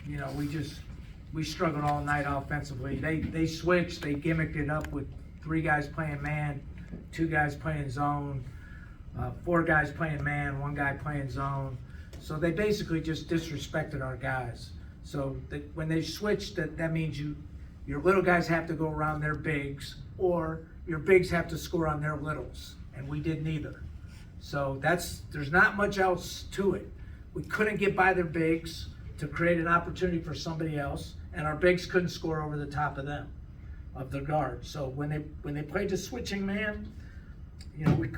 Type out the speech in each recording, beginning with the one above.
you know, we struggled all night offensively. They switched, they gimmicked it up with 3 guys playing man, 2 guys playing zone, 4 guys playing man, 1 guy playing zone. So they basically just disrespected our guys. So when they switched, that means your little guys have to go around their bigs, or your bigs have to score on their littles, and we did neither. So there's not much else to it. We couldn't get by their bigs to create an opportunity for somebody else, and our bigs couldn't score over the top of them, of the guards. So when they played the switching man, you know, we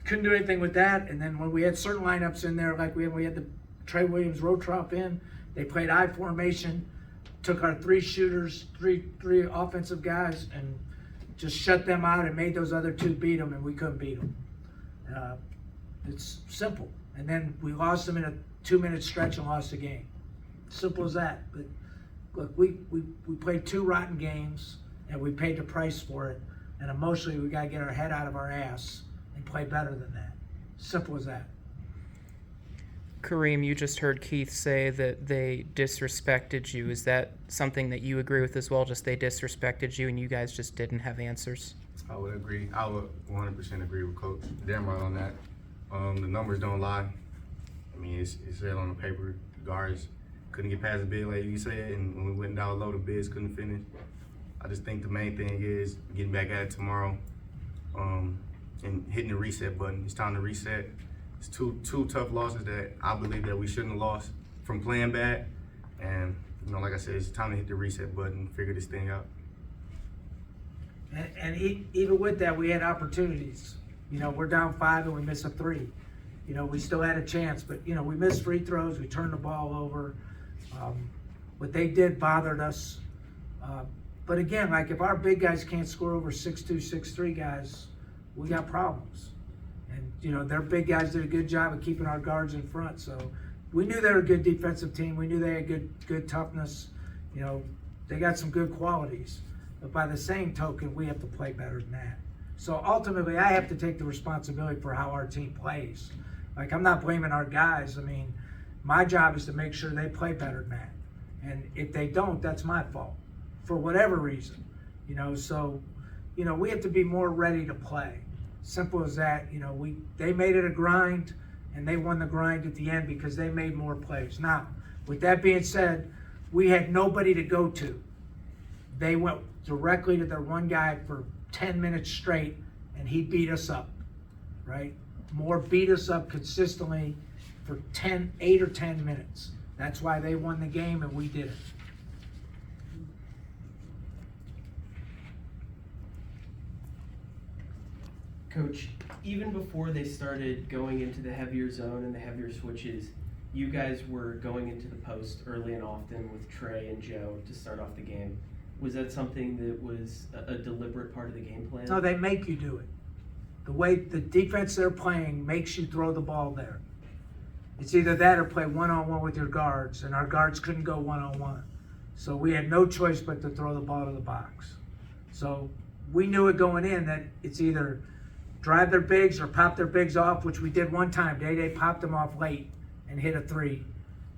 couldn't do anything with that. And then when we had certain lineups in there, like we had the Trey Williams road trop in, they played I formation, took our 3 shooters, three offensive guys, and just shut them out and made those other 2 beat them, and we couldn't beat them. It's simple. And then we lost them in a 2-minute stretch and lost the game. Simple as that. But look, we played 2 rotten games, and we paid the price for it. And emotionally, we got to get our head out of our ass and play better than that. Simple as that. Kareem, you just heard Keith say that they disrespected you. Is that something that you agree with as well? Just they disrespected you and you guys just didn't have answers? I would agree. I would 100% agree with Coach Dambrot on that. The numbers don't lie. I mean, it's said on the paper. The guards couldn't get past the bid, like you said, and when we went down low, the bids couldn't finish. I just think the main thing is getting back at it tomorrow and hitting the reset button. It's time to reset. It's two tough losses that I believe that we shouldn't have lost from playing bad. And, you know, like I said, it's time to hit the reset button and figure this thing out. And even with that, we had opportunities. You know, we're down 5 and we miss a 3. You know, we still had a chance, but, you know, we missed free throws. We turned the ball over. What they did bothered us. But again, like if our big guys can't score over 6'2", 6'3" guys, we got problems. And, you know, their big guys did a good job of keeping our guards in front. So we knew they were a good defensive team. We knew they had good toughness. You know, they got some good qualities. But by the same token, we have to play better than that. So ultimately, I have to take the responsibility for how our team plays. Like, I'm not blaming our guys. I mean, my job is to make sure they play better than that. And if they don't, that's my fault for whatever reason. You know, so, you know, we have to be more ready to play. Simple as that. You know, they made it a grind, and they won the grind at the end because they made more plays. Now, with that being said, we had nobody to go to. They went directly to their one guy for 10 minutes straight, and he beat us up, right? Moore beat us up consistently for 8 or 10 minutes. That's why they won the game and we didn't. Coach, even before they started going into the heavier zone and the heavier switches, you guys were going into the post early and often with Trey and Joe to start off the game. Was that something that was a deliberate part of the game plan? No, they make you do it. The way the defense they're playing makes you throw the ball there. It's either that or play one-on-one with your guards, and our guards couldn't go one-on-one. So we had no choice but to throw the ball to the box. So we knew it going in that it's either drive their bigs or pop their bigs off, which we did one time. They popped them off late and hit a 3,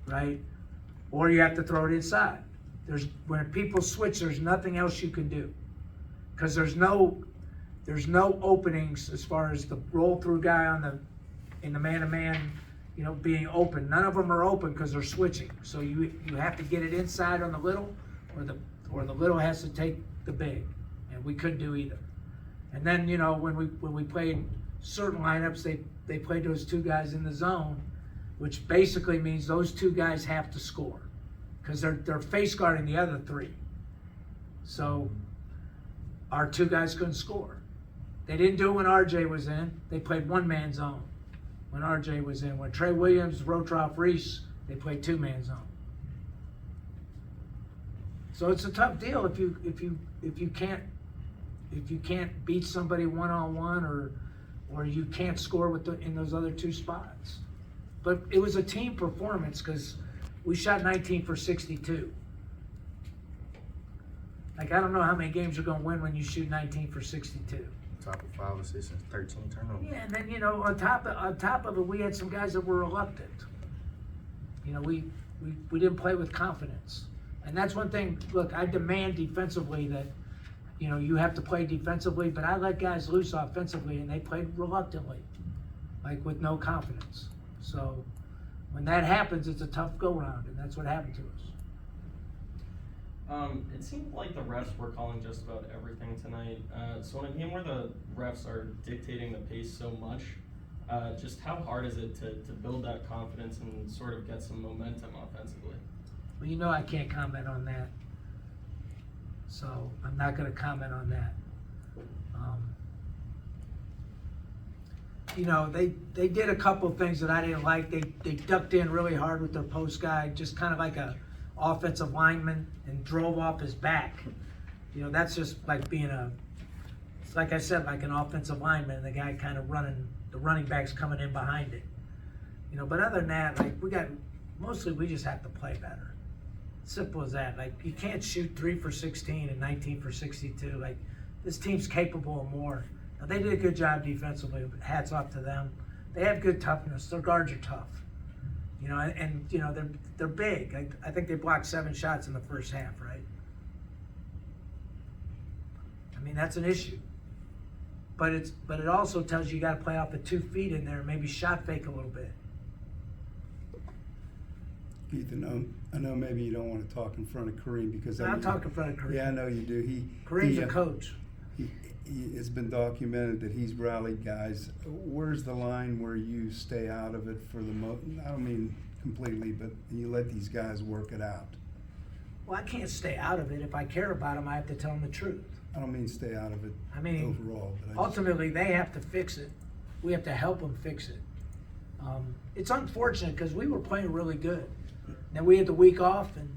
right? Or you have to throw it inside. When people switch, there's nothing else you can do, because there's no openings as far as the roll-through guy in the man-to-man, you know, being open. None of them are open because they're switching. So you have to get it inside on the little, or the little has to take the big, and we couldn't do either. And then, you know, when we played certain lineups, they played those 2 guys in the zone, which basically means those 2 guys have to score, because they're face guarding the other 3. So our 2 guys couldn't score. They didn't do it when RJ was in. They played 1-man zone when RJ was in. When Trey Williams, Rotroff, Reese, they played 2-man zone. So it's a tough deal if you can't beat somebody one-on-one, or you can't score in those other 2 spots. But it was a team performance because we shot 19 for 62. Like, I don't know how many games you're going to win when you shoot 19 for 62. Top of 5 assists and 13 turnovers. Yeah, and then, you know, on top of it, we had some guys that were reluctant. You know, we didn't play with confidence. And that's one thing, look, I demand defensively that, you know, you have to play defensively, but I let guys loose offensively and they played reluctantly, like with no confidence. So when that happens, it's a tough go-round, and that's what happened to us. It seemed like the refs were calling just about everything tonight. So in a game where the refs are dictating the pace so much, just how hard is it to build that confidence and sort of get some momentum offensively? Well, you know I can't comment on that. So I'm not gonna comment on that. You know, they did a couple of things that I didn't like. They ducked in really hard with their post guy, just kind of like a offensive lineman, and drove off his back. You know, that's just like being it's like I said, like an offensive lineman, and the guy kind of the running back's coming in behind it. You know, but other than that, like mostly we just have to play better. Simple as that. Like, you can't shoot 3 for 16 and 19 for 62. Like, this team's capable of more. Now, they did a good job defensively. Hats off to them. They have good toughness. Their guards are tough. You know, and you know, they're big. I think they blocked 7 shots in the first half, right? I mean, that's an issue. But it also tells you got to play off the 2 feet in there and maybe shot fake a little bit. Ethan, I know maybe you don't want to talk in front of Kareem because I'm talking in front of Kareem. Yeah, I know you do. Kareem's a coach. It's been documented that he's rallied guys. Where's the line where you stay out of it for the I don't mean completely, but you let these guys work it out? Well, I can't stay out of it. If I care about them, I have to tell them the truth. I don't mean stay out of it I mean, overall. But ultimately, they have to fix it. We have to help them fix it. It's unfortunate because we were playing really good. Then we had the week off, and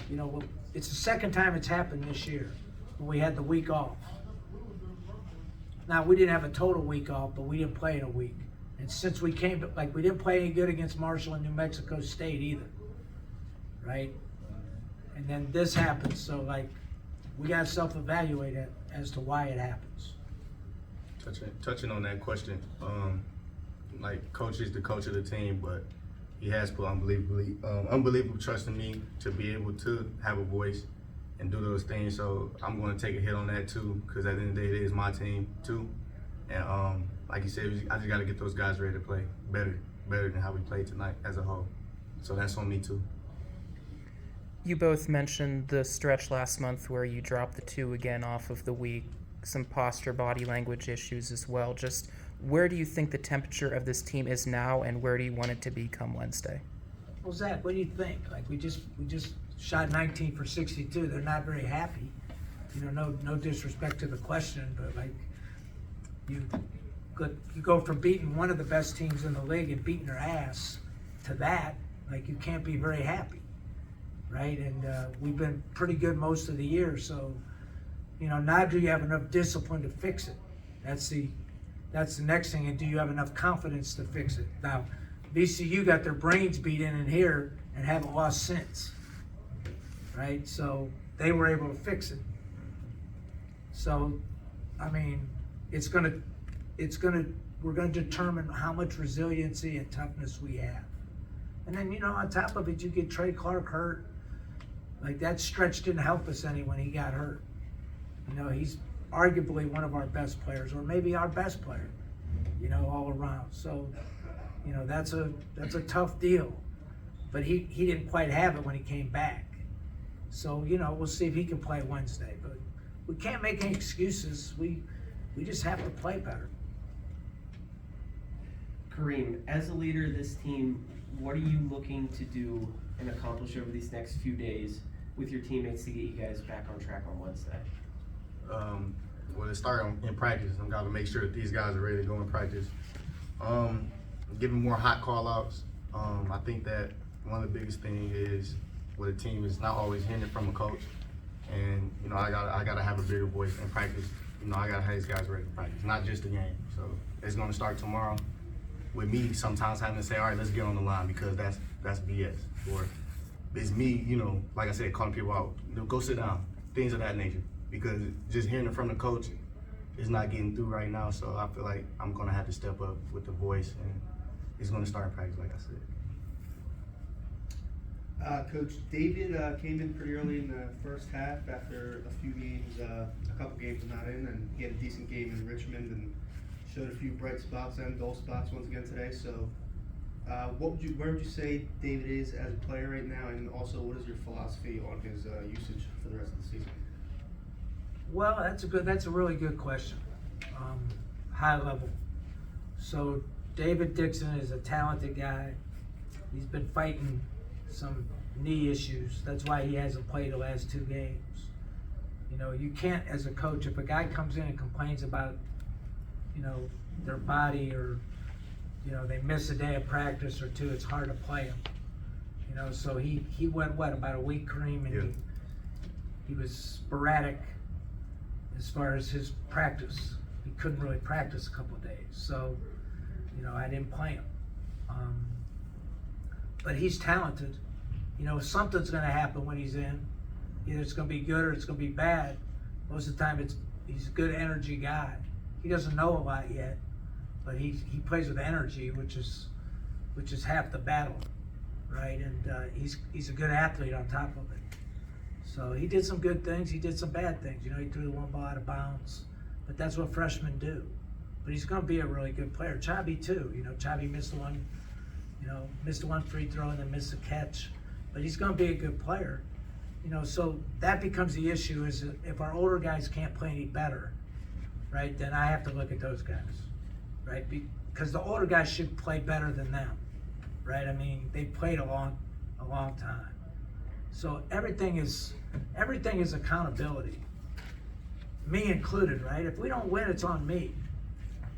you know, it's the second time it's happened this year when we had the week off. Now, we didn't have a total week off, but we didn't play in a week. And since we came, we didn't play any good against Marshall and New Mexico State either, right? And then this happens, so we got to self-evaluate it as to why it happens. Touching on that question, like coach is the coach of the team, but he has put unbelievable trust in me to be able to have a voice and do those things. So I'm going to take a hit on that too, because at the end of the day, it is my team too. And like you said, I just got to get those guys ready to play better than how we played tonight as a whole. So that's on me too. You both mentioned the stretch last month where you dropped the 2 again off of the week, some posture, body language issues as well. Just where do you think the temperature of this team is now, and where do you want it to be come Wednesday? Well, Zach, what do you think? Like, we just shot 19 for 62. They're not very happy. You know, no disrespect to the question, but like, you go from beating one of the best teams in the league and beating their ass to that. Like, you can't be very happy, right? And we've been pretty good most of the year. So, you know, now do you have enough discipline to fix it? That's the next thing. And do you have enough confidence to fix it? Now, VCU got their brains beat in here and haven't lost since, right? So they were able to fix it. So, I mean, we're gonna determine how much resiliency and toughness we have. And then, you know, on top of it, you get Trey Clark hurt. Like, that stretch didn't help us any when he got hurt. You know, he's arguably one of our best players, or maybe our best player, you know, all around. So, you know, that's a tough deal. But he didn't quite have it when he came back. So, you know, we'll see if he can play Wednesday. But we can't make any excuses. We just have to play better. Kareem, as a leader of this team, what are you looking to do and accomplish over these next few days with your teammates to get you guys back on track on Wednesday? Well, it started in practice. I'm got to make sure that these guys are ready to go in practice. Give them more hot call-outs. I think that one of the biggest things is with a team is not always hearing it from a coach. And, you know, I gotta have a bigger voice in practice. You know, I gotta have these guys ready to practice, not just the game. So it's gonna start tomorrow with me sometimes having to say, all right, let's get on the line, because that's BS. Or it's me, you know, like I said, calling people out, you know, go sit down, things of that nature. Because just hearing it from the coach is not getting through right now. So I feel like I'm gonna have to step up with the voice, and it's gonna start in practice, like I said. Coach, David came in pretty early in the first half after a few games, a couple games not in, and he had a decent game in Richmond and showed a few bright spots and dull spots once again today. So, where would you say David is as a player right now, and also what is your philosophy on his usage for the rest of the season? Well, that's a really good question. High level. So David Dixon is a talented guy. He's been fighting some knee issues. That's why he hasn't played the last 2 games. You know, you can't, as a coach, if a guy comes in and complains about, you know, their body, or, you know, they miss a day of practice or 2, it's hard to play him. You know, so he went, about a week, Kareem, and Yeah. he was sporadic as far as his practice. He couldn't really practice a couple of days. So, you know, I didn't play him. But he's talented. You know, something's going to happen when he's in. Either it's going to be good or it's going to be bad. Most of the time, he's a good energy guy. He doesn't know a lot yet, but he plays with energy, which is half the battle, right? And he's a good athlete on top of it. So he did some good things. He did some bad things. You know, he threw the one ball out of bounds, but that's what freshmen do. But he's going to be a really good player. Chabi too. You know, Chabi missed one free throw and then missed a catch, but he's going to be a good player. You know, so that becomes the issue, is if our older guys can't play any better, right, then I have to look at those guys, right? Because the older guys should play better than them, right? I mean, they played a long time. So everything is accountability, me included, right? If we don't win, it's on me.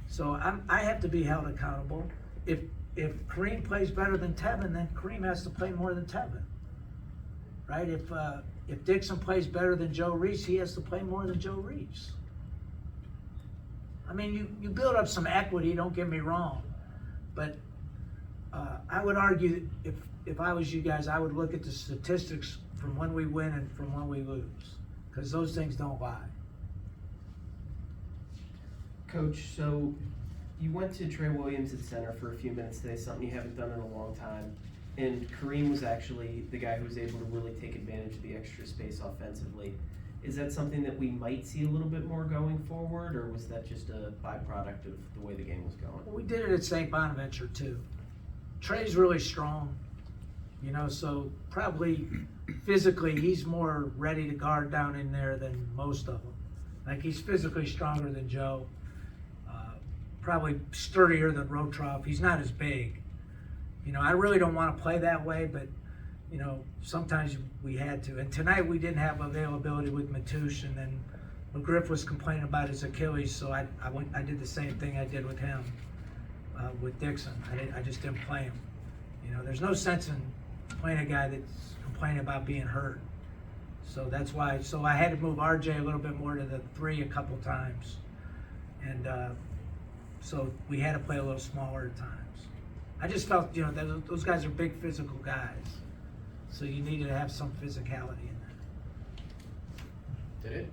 So I have to be held accountable. If Kareem plays better than Tevin, then Kareem has to play more than Tevin, right? If Dixon plays better than Joe Reese, he has to play more than Joe Reese. I mean, you build up some equity, don't get me wrong, but I would argue that if I was you guys, I would look at the statistics from when we win and from when we lose, because those things don't lie. Coach, so you went to Trey Williams at center for a few minutes today, something you haven't done in a long time. And Kareem was actually the guy who was able to really take advantage of the extra space offensively. Is that something that we might see a little bit more going forward, or was that just a byproduct of the way the game was going? Well, we did it at St. Bonaventure too. Trey's really strong, you know, so probably physically he's more ready to guard down in there than most of them. Like, he's physically stronger than Joe. Probably sturdier than Rotroff. He's not as big. You know, I really don't want to play that way, but, you know, sometimes we had to. And tonight we didn't have availability with Matoush, and then McGriff was complaining about his Achilles, so I did the same thing I did with him, with Dixon. I just didn't play him. You know, there's no sense in playing a guy that's complaining about being hurt. So that's why. So I had to move RJ a little bit more to the 3 a couple times, and so we had to play a little smaller at times. I just felt, you know, those guys are big physical guys, so you needed to have some physicality in there. Did it?